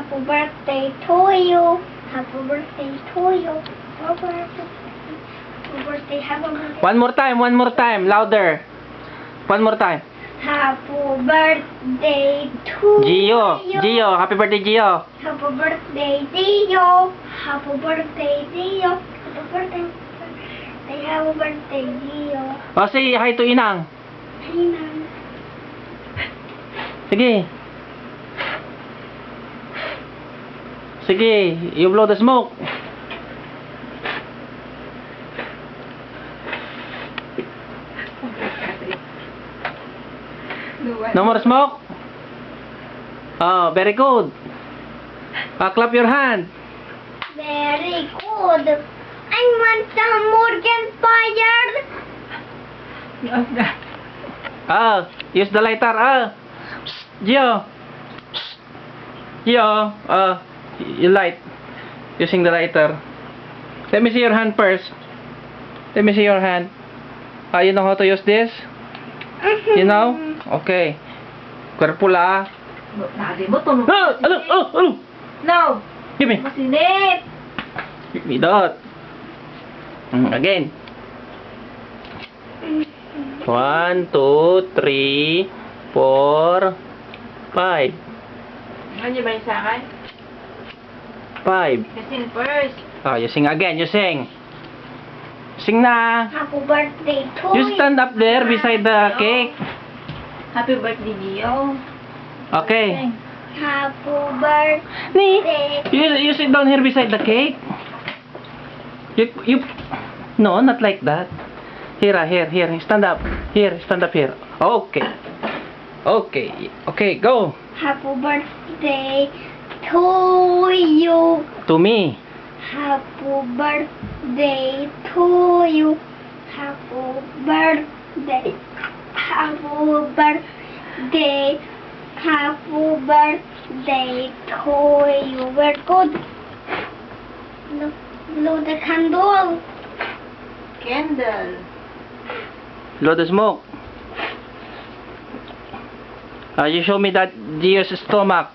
Happy birthday to you. Happy birthday to you. Happy birthday. Happy birthday. One more time, louder. One more time. Happy birthday to Gio, you. Gio, happy birthday, Gio. Happy birthday, Gio. Happy birthday, Gio. Happy birthday. Happy birthday, Gio. O, say hi to Inang. Hinang. Sige. Sige, you blow the smoke. No more smoke? Oh, very good. Clap your hand. Very good. I want some more campfire. Use the lighter. Gio. Gio, you light. Using the lighter. Let me see your hand first. Let me see your hand. You know how to use this? You know? Okay. Careful, Lagi mo, tunog. Ano? No! Give me. Masinip! Give me that. Again. 1, 2, 3, 4, 5. Ano ba yung sa akin? 5. Kasi first. You sing again. You sing. Sing na. Happy birthday to You stand up there beside the cake. Happy birthday, Gio. Okay. Happy birthday. You sit down here beside the cake. You no, not like that. Here. Stand up. Stand up here. Okay. Okay, go. Happy birthday to you. To me. Happy birthday to you. Happy birthday. Happy birthday. Happy birthday to you. Very good. Blow the candle. Candle. Blow the smoke. You show me that Gio's stomach.